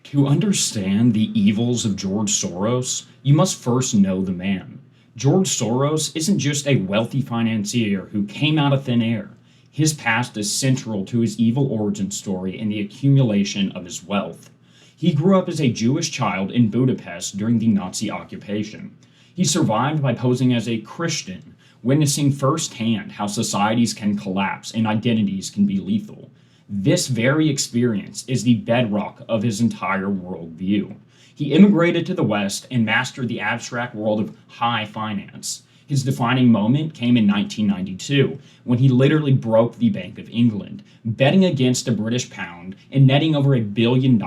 To understand the evils of George Soros, you must first know the man. George Soros isn't just a wealthy financier who came out of thin air. His past is central to his evil origin story and the accumulation of his wealth. He grew up as a Jewish child in Budapest during the Nazi occupation. He survived by posing as a Christian, witnessing firsthand how societies can collapse and identities can be lethal. This very experience is the bedrock of his entire worldview. He immigrated to the West and mastered the abstract world of high finance. His defining moment came in 1992, when he literally broke the Bank of England, betting against the British pound and netting over $1 billion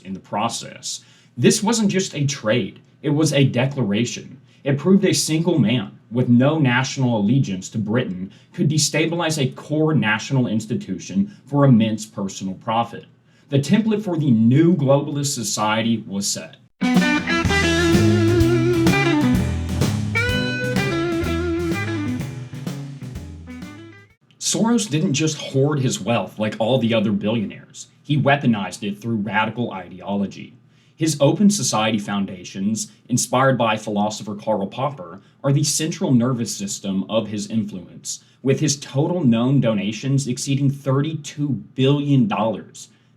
in the process. This wasn't just a trade, it was a declaration. It proved a single man, with no national allegiance to Britain, could destabilize a core national institution for immense personal profit. The template for the new globalist society was set. Soros didn't just hoard his wealth like all the other billionaires. He weaponized it through radical ideology. His Open Society foundations, inspired by philosopher Karl Popper, are the central nervous system of his influence, with his total known donations exceeding $32 billion.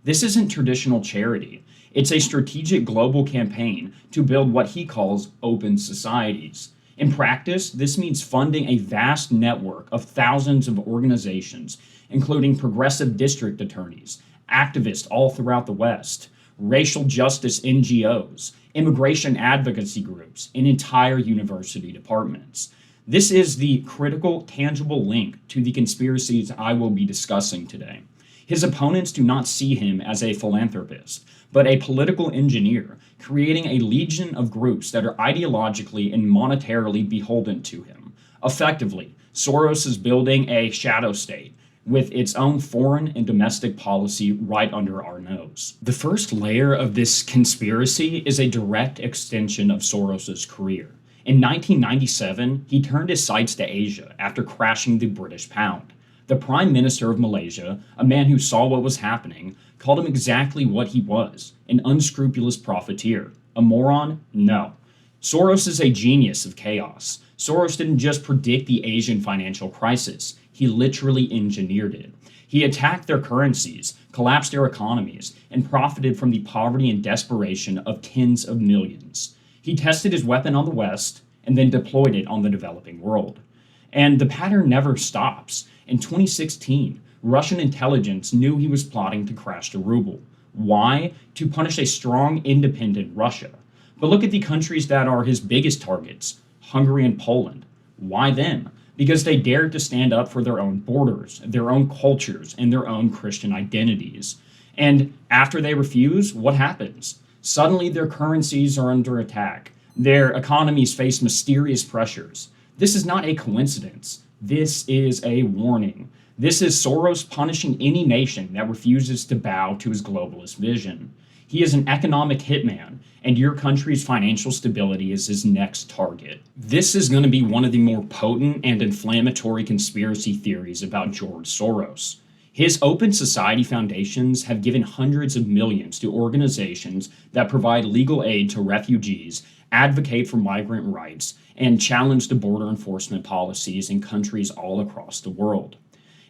This isn't traditional charity. It's a strategic global campaign to build what he calls open societies. In practice, this means funding a vast network of thousands of organizations, including progressive district attorneys, activists all throughout the West, racial justice NGOs, immigration advocacy groups, and entire university departments. This is the critical, tangible link to the conspiracies I will be discussing today. His opponents do not see him as a philanthropist, but a political engineer, creating a legion of groups that are ideologically and monetarily beholden to him. Effectively, Soros is building a shadow state, with its own foreign and domestic policy right under our nose. The first layer of this conspiracy is a direct extension of Soros's career. In 1997, he turned his sights to Asia after crashing the British pound. The Prime Minister of Malaysia, a man who saw what was happening, called him exactly what he was, an unscrupulous profiteer. A moron? No. Soros is a genius of chaos. Soros didn't just predict the Asian financial crisis. He literally engineered it. He attacked their currencies, collapsed their economies, and profited from the poverty and desperation of tens of millions. He tested his weapon on the West and then deployed it on the developing world. And the pattern never stops. In 2016, Russian intelligence knew he was plotting to crash the ruble. Why? To punish a strong, independent Russia. But look at the countries that are his biggest targets, Hungary and Poland. Why them? Because they dared to stand up for their own borders, their own cultures, and their own Christian identities. And after they refuse, what happens? Suddenly their currencies are under attack. Their economies face mysterious pressures. This is not a coincidence. This is a warning. This is Soros punishing any nation that refuses to bow to his globalist vision. He is an economic hitman, and your country's financial stability is his next target. This is going to be one of the more potent and inflammatory conspiracy theories about George Soros. His Open Society foundations have given hundreds of millions to organizations that provide legal aid to refugees, advocate for migrant rights, and challenge the border enforcement policies in countries all across the world.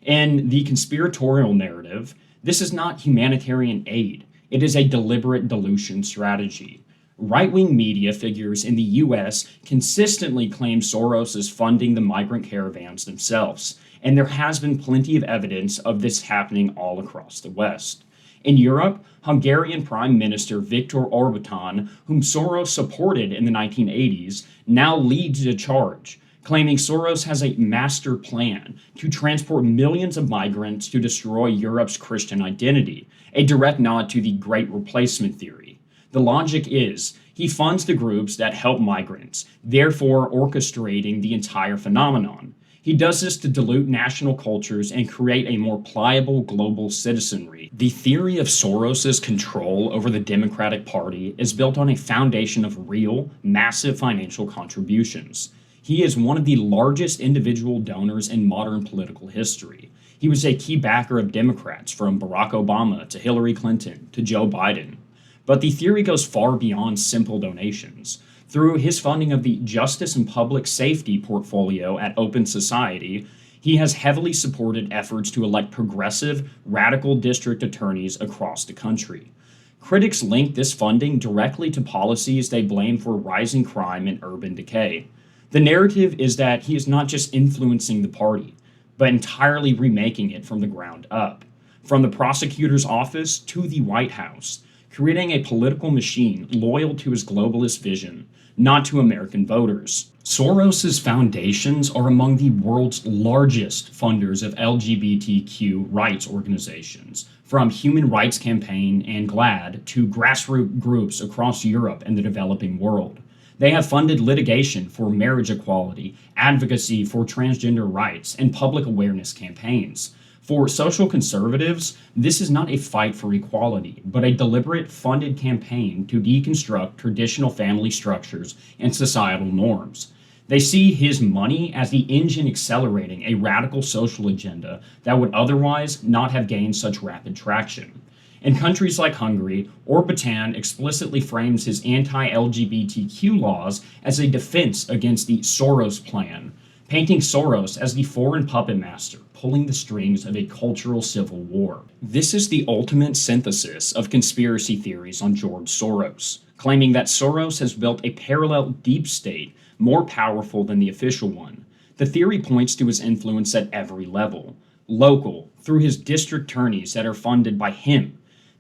In the conspiratorial narrative, this is not humanitarian aid. It is a deliberate dilution strategy. Right-wing media figures in the US consistently claim Soros is funding the migrant caravans themselves, and there has been plenty of evidence of this happening all across the West. In Europe, Hungarian Prime Minister Viktor Orbán, whom Soros supported in the 1980s, now leads the charge, claiming Soros has a master plan to transport millions of migrants to destroy Europe's Christian identity, a direct nod to the Great Replacement theory. The logic is, he funds the groups that help migrants, therefore orchestrating the entire phenomenon. He does this to dilute national cultures and create a more pliable global citizenry. The theory of Soros's control over the Democratic Party is built on a foundation of real, massive financial contributions. He is one of the largest individual donors in modern political history. He was a key backer of Democrats from Barack Obama to Hillary Clinton to Joe Biden. But the theory goes far beyond simple donations. Through his funding of the Justice and Public Safety portfolio at Open Society, he has heavily supported efforts to elect progressive, radical district attorneys across the country. Critics link this funding directly to policies they blame for rising crime and urban decay. The narrative is that he is not just influencing the party, but entirely remaking it from the ground up, from the prosecutor's office to the White House, creating a political machine loyal to his globalist vision, not to American voters. Soros's foundations are among the world's largest funders of LGBTQ rights organizations, from Human Rights Campaign and GLAAD to grassroots groups across Europe and the developing world. They have funded litigation for marriage equality, advocacy for transgender rights, and public awareness campaigns. For social conservatives, this is not a fight for equality, but a deliberate, funded campaign to deconstruct traditional family structures and societal norms. They see his money as the engine accelerating a radical social agenda that would otherwise not have gained such rapid traction. In countries like Hungary, Orban explicitly frames his anti-LGBTQ laws as a defense against the Soros plan, painting Soros as the foreign puppet master, pulling the strings of a cultural civil war. This is the ultimate synthesis of conspiracy theories on George Soros, claiming that Soros has built a parallel deep state more powerful than the official one. The theory points to his influence at every level: local, through his district attorneys that are funded by him;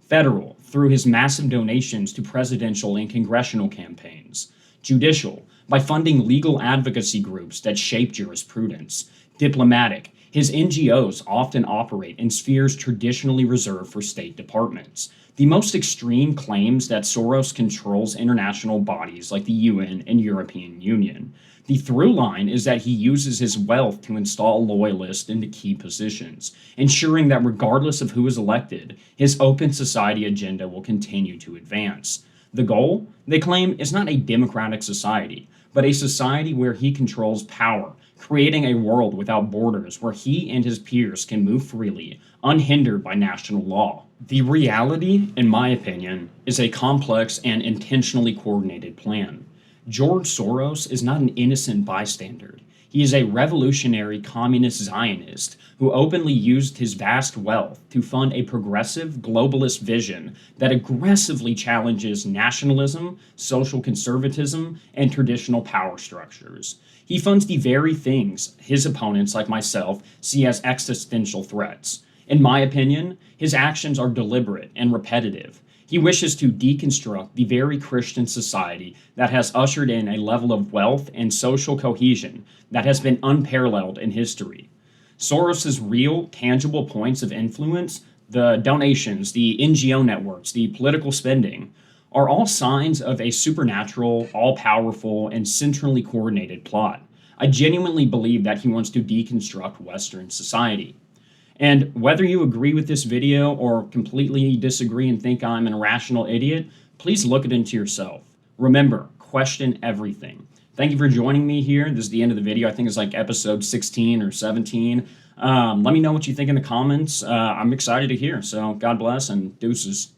federal, through his massive donations to presidential and congressional campaigns; judicial, by funding legal advocacy groups that shape jurisprudence; diplomatic, his NGOs often operate in spheres traditionally reserved for state departments. The most extreme claims that Soros controls international bodies like the UN and European Union. The through line is that he uses his wealth to install loyalists into key positions, ensuring that regardless of who is elected, his open society agenda will continue to advance. The goal, they claim, is not a democratic society, but a society where he controls power, creating a world without borders where he and his peers can move freely, unhindered by national law. The reality, in my opinion, is a complex and intentionally coordinated plan. George Soros is not an innocent bystander. He is a revolutionary communist Zionist who openly used his vast wealth to fund a progressive globalist vision that aggressively challenges nationalism, social conservatism, and traditional power structures. He funds the very things his opponents, like myself, see as existential threats. In my opinion, his actions are deliberate and repetitive. He wishes to deconstruct the very Christian society that has ushered in a level of wealth and social cohesion that has been unparalleled in history. Soros's real, tangible points of influence, the donations, the NGO networks, the political spending, are all signs of a supernatural, all-powerful, and centrally coordinated plot. I genuinely believe that he wants to deconstruct Western society. And whether you agree with this video or completely disagree and think I'm an irrational idiot, please look it into yourself. Remember, question everything. Thank you for joining me here. This is the end of the video. I think it's like episode 16 or 17. Let me know what you think in the comments. I'm excited to hear. So God bless and deuces.